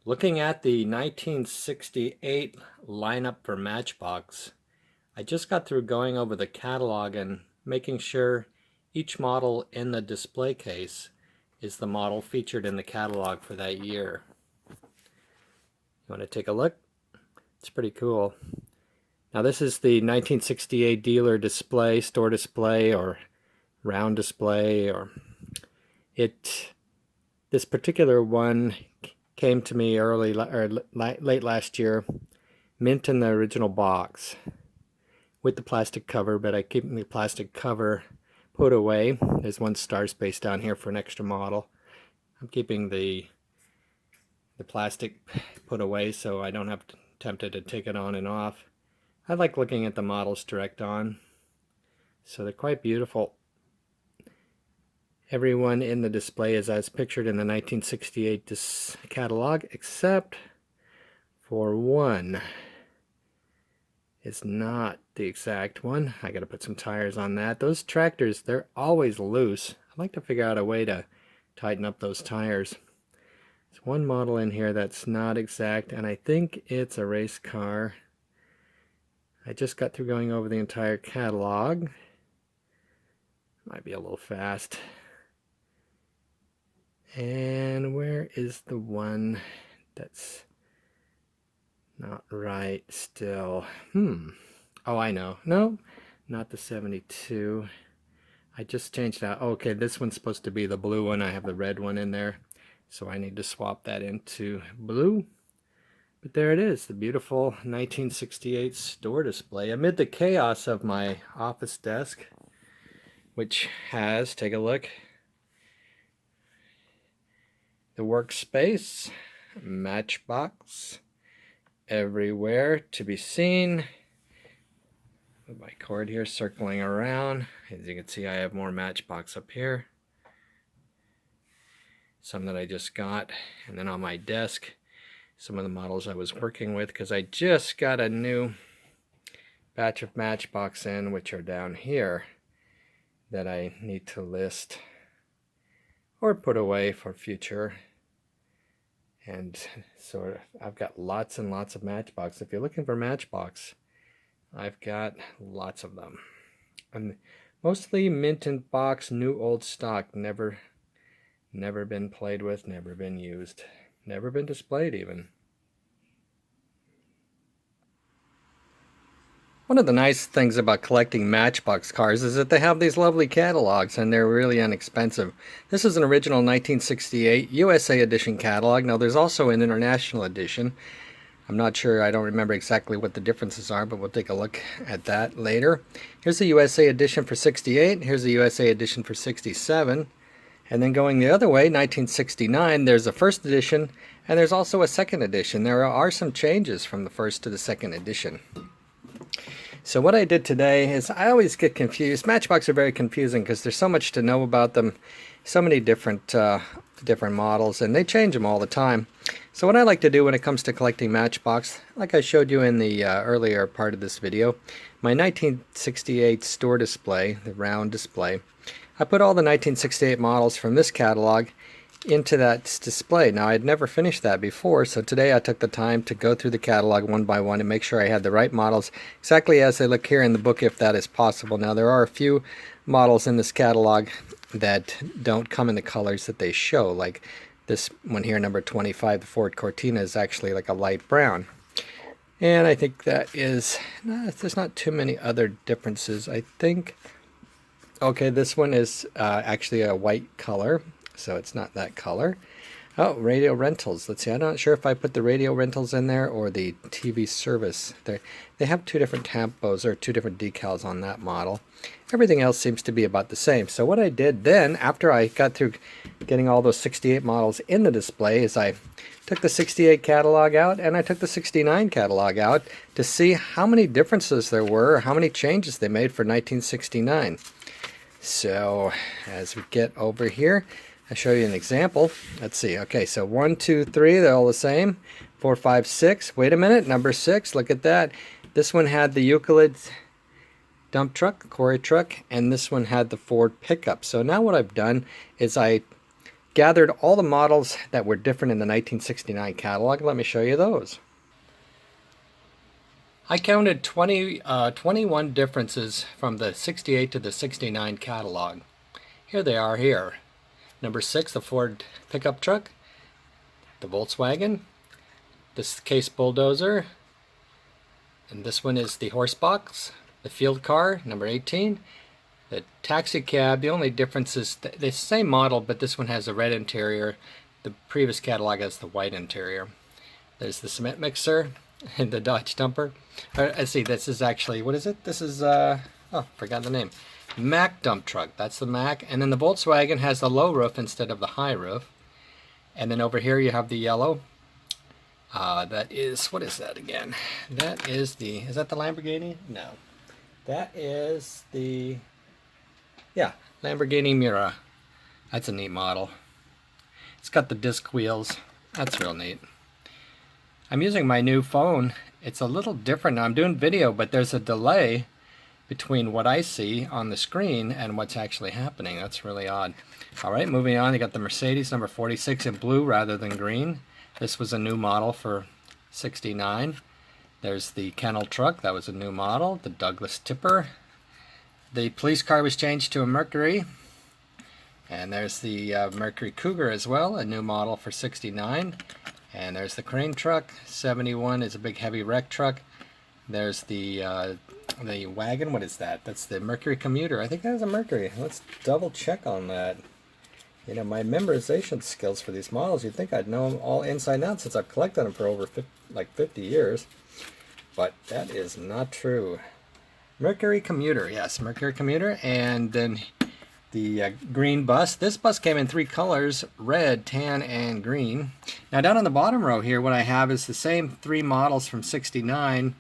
Looking at the 1968 lineup for Matchbox, I just got through going over the catalog and making sure each model in the display case is the model featured in the catalog for that year. You want to take a look? It's pretty cool. Now this is the 1968 dealer display, store display, or round display, or this particular one came to me late last year, mint in the original box with the plastic cover, but I keep the plastic cover put away. There's one star space down here for an extra model. I'm keeping the plastic put away so I don't have tempted to take it on and off. I like looking at the models direct on, so they're quite beautiful. Everyone in the display is as pictured in the 1968 catalog, except for one. It's not the exact one. I gotta put some tires on that. Those tractors, they're always loose. I'd like to figure out a way to tighten up those tires. There's one model in here that's not exact, and I think it's a race car. I just got through going over the entire catalog. Might be a little fast. And where is the one that's not right still? Oh, I know. No, not the 72. I just changed that. Okay, this one's supposed to be the blue one. I have the red one in there, so I need to swap that into blue. But there it is, the beautiful 1968 store display amid the chaos of my office desk, which has, take a look, the workspace, Matchbox, everywhere to be seen. With my cord here circling around. As you can see, I have more Matchbox up here. Some that I just got. And then on my desk, some of the models I was working with, because I just got a new batch of Matchbox in, which are down here, that I need to list or put away for future. And so I've got lots and lots of Matchbox. If you're looking for Matchbox, I've got lots of them. And mostly mint in box, new old stock, never been played with, never been used, never been displayed even. One of the nice things about collecting Matchbox cars is that they have these lovely catalogs, and they're really inexpensive. This is an original 1968 USA edition catalog. Now there's also an international edition. I'm not sure, I don't remember exactly what the differences are, but we'll take a look at that later. Here's the USA edition for 68, here's the USA edition for 67. And then going the other way, 1969, there's a first edition, and there's also a second edition. There are some changes from the first to the second edition. So what I did today is, I always get confused. Matchbox are very confusing because there's so much to know about them, so many different models, and they change them all the time. So what I like to do when it comes to collecting Matchbox, like I showed you in the earlier part of this video, my 1968 store display, the round display, I put all the 1968 models from this catalog into that display. Now I'd never finished that before, so today I took the time to go through the catalog one by one and make sure I had the right models exactly as they look here in the book, if that is possible. Now there are a few models in this catalog that don't come in the colors that they show, like this one here, number 25, the Ford Cortina, is actually like a light brown. And I think that is, there's not too many other differences. I think, okay, this one is actually a white color, so it's not that color. Oh, radio rentals. Let's see, I'm not sure if I put the radio rentals in there or the TV service. They have two different tampos or two different decals on that model. Everything else seems to be about the same. So what I did then, after I got through getting all those 68 models in the display, is I took the 68 catalog out and I took the 69 catalog out to see how many differences there were, how many changes they made for 1969. So as we get over here, I'll show you an example. Let's see. Okay, so 1, 2, 3, they're all the same. 4, 5, 6. Wait a minute, number 6, look at that. This one had the Euclid dump truck, quarry truck, and this one had the Ford pickup. So now what I've done is I gathered all the models that were different in the 1969 catalog. Let me show you those. I counted 21 differences from the 68 to the 69 catalog. Here they are here. Number 6, the Ford pickup truck, the Volkswagen, this case bulldozer, and this one is the horse box, the field car, number 18, the taxi cab. The only difference is the same model, but this one has a red interior. The previous catalog has the white interior. There's the cement mixer and the Dodge dumper. Let's see, this is actually, what is it? This is, oh, forgot the name. Mack dump truck, that's the Mack. And then the Volkswagen has the low roof instead of the high roof. And then over here you have the yellow. That is, what is that again? That is the, is that the Lamborghini? No. That is the, yeah, Lamborghini Miura. That's a neat model. It's got the disc wheels. That's real neat. I'm using my new phone. It's a little different now. I'm doing video, but there's a delay between what I see on the screen and what's actually happening. That's really odd. All right, moving on, you got the Mercedes number 46 in blue rather than green. This was a new model for 69. There's the kennel truck. That was a new model. The Douglas tipper. The police car was changed to a Mercury. And there's the Mercury Cougar as well, a new model for 69. And there's the crane truck. 71 is a big heavy wreck truck. There's the wagon. What is that? That's the Mercury Commuter. I think that is a Mercury. Let's double check on that. You know, my memorization skills for these models, you'd think I'd know them all inside and out since I've collected them for over 50 years. But that is not true. Mercury Commuter, yes, Mercury Commuter. And then the green bus. This bus came in 3 colors, red, tan, and green. Now down on the bottom row here, what I have is the same 3 models from 69,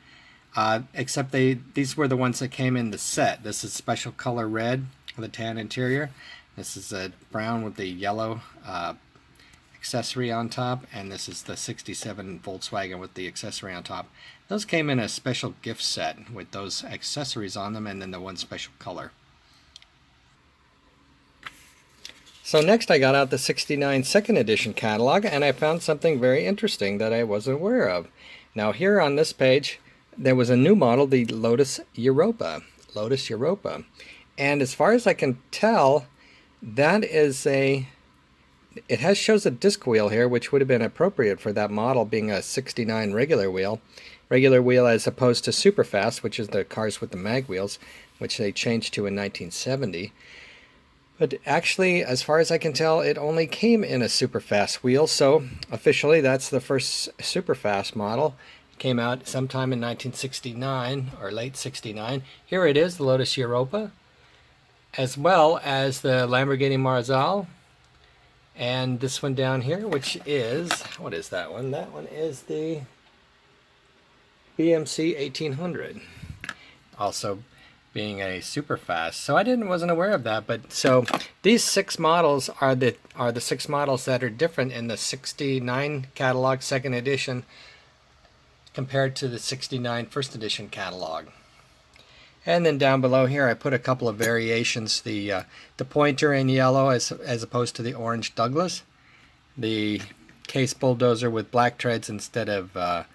except these were the ones that came in the set. This is special color red with a tan interior. This is a brown with the yellow accessory on top, and this is the 67 Volkswagen with the accessory on top. Those came in a special gift set with those accessories on them and then the one special color. So next I got out the 69 second edition catalog, and I found something very interesting that I wasn't aware of. Now here on this page there was a new model, the Lotus Europa. And as far as I can tell, that is it shows a disc wheel here, which would have been appropriate for that model, being a 69 regular wheel as opposed to Superfast, which is the cars with the mag wheels, which they changed to in 1970. But actually, as far as I can tell, it only came in a Superfast wheel, so officially that's the first Superfast model. It came out sometime in 1969 or late 69. Here it is, the Lotus Europa, as well as the Lamborghini Marzal, and this one down here, which is, what is that one? That one is the BMC 1800, also being a Superfast. So I wasn't aware of that, but so these 6 models are the 6 models that are different in the 69 catalog second edition compared to the 69 first edition catalog. And then down below here I put a couple of variations, the pointer in yellow as opposed to the orange Douglas, the case bulldozer with black treads instead of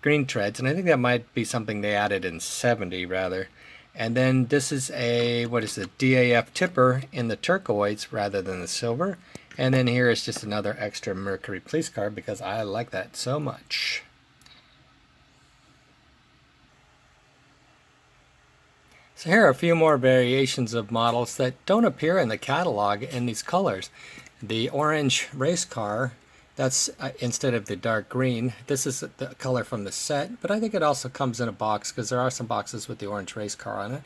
green treads, and I think that might be something they added in 70 rather. And then this is a, what is it, DAF tipper in the turquoise rather than the silver. And then here is just another extra Mercury police car because I like that so much. So here are a few more variations of models that don't appear in the catalog in these colors. The orange race car, that's instead of the dark green. This is the color from the set, but I think it also comes in a box because there are some boxes with the orange race car on it.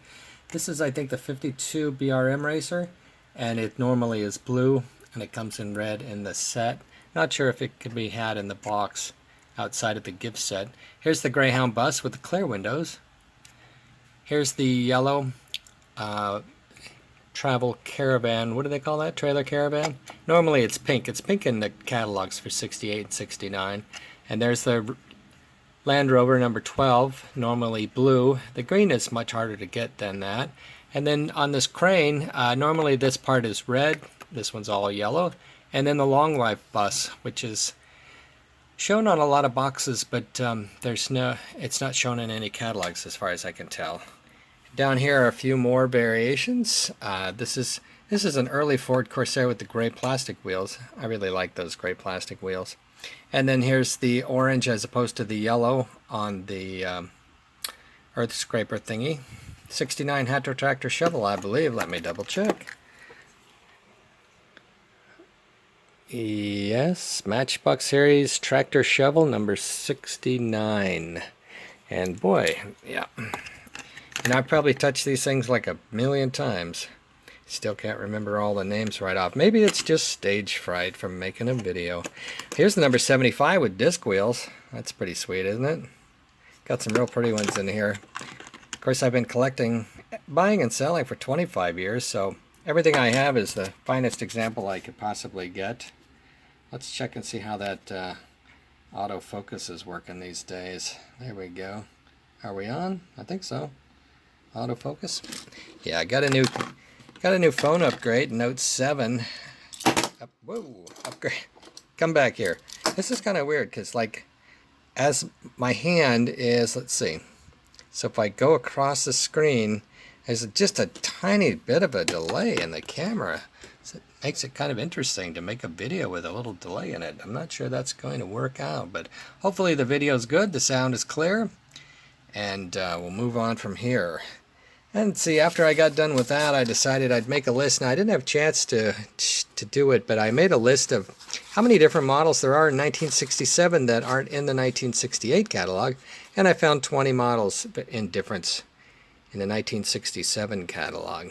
This is, I think, the 52 BRM Racer, and it normally is blue, and it comes in red in the set. Not sure if it could be had in the box outside of the gift set. Here's the Greyhound bus with the clear windows. Here's the yellow travel caravan. What do they call that? Trailer caravan? Normally it's pink. It's pink in the catalogs for 68 and 69. And there's the Land Rover number 12, normally blue. The green is much harder to get than that. And then on this crane, normally this part is red. This one's all yellow. And then the long life bus, which is shown on a lot of boxes, but it's not shown in any catalogs as far as I can tell. Down here are a few more variations. This is an early Ford Corsair with the gray plastic wheels. I really like those gray plastic wheels. And then here's the orange as opposed to the yellow on the earth scraper thingy. 69 Hatto tractor shovel, I believe. Let me double check. Yes, Matchbox series tractor shovel number 69. And boy, yeah. And I've probably touched these things like a million times. Still can't remember all the names right off. Maybe it's just stage fright from making a video. Here's the number 75 with disc wheels. That's pretty sweet, isn't it? Got some real pretty ones in here. Of course, I've been collecting, buying and selling for 25 years, so everything I have is the finest example I could possibly get. Let's check and see how that autofocus is working these days. There we go. Are we on? I think so. Autofocus. Yeah, I got a new phone upgrade, Note 7. Whoa, upgrade. Come back here. This is kind of weird because, like, as my hand is, let's see. So if I go across the screen, there's just a tiny bit of a delay in the camera. So it makes it kind of interesting to make a video with a little delay in it. I'm not sure that's going to work out, but hopefully the video is good, the sound is clear, and we'll move on from here. And see, after I got done with that, I decided I'd make a list. Now, I didn't have a chance to do it, but I made a list of how many different models there are in 1967 that aren't in the 1968 catalog, and I found 20 models in difference in the 1967 catalog.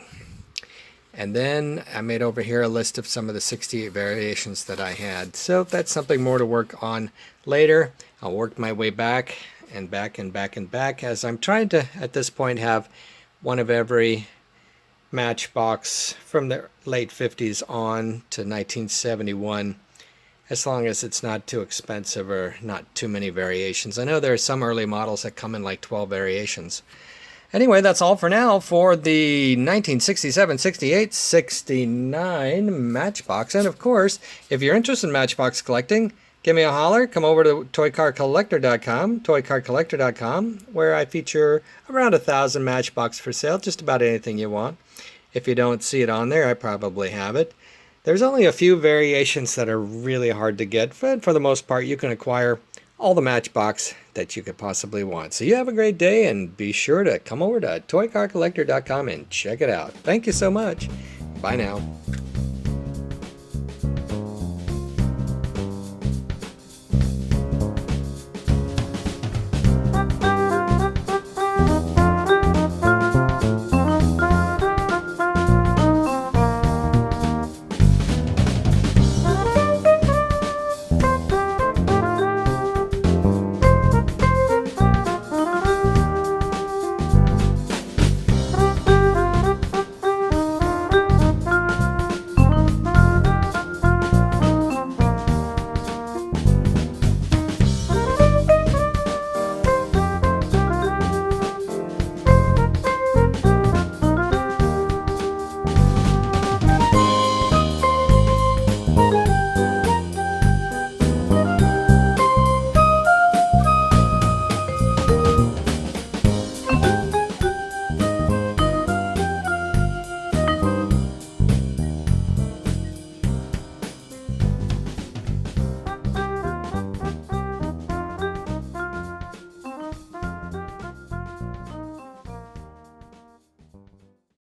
And then I made over here a list of some of the 68 variations that I had. So that's something more to work on later. I'll work my way back and back and back and back as I'm trying to, at this point, have one of every Matchbox from the late 50s on to 1971, as long as it's not too expensive or not too many variations. I know there are some early models that come in like 12 variations. Anyway, that's all for now for the 1967, 68, 69 Matchbox. And of course, if you're interested in Matchbox collecting, give me a holler. Come over to ToyCarCollector.com, ToyCarCollector.com, where I feature around 1,000 Matchbox for sale, just about anything you want. If you don't see it on there, I probably have it. There's only a few variations that are really hard to get, but for the most part, you can acquire all the Matchbox that you could possibly want. So you have a great day, and be sure to come over to ToyCarCollector.com and check it out. Thank you so much. Bye now.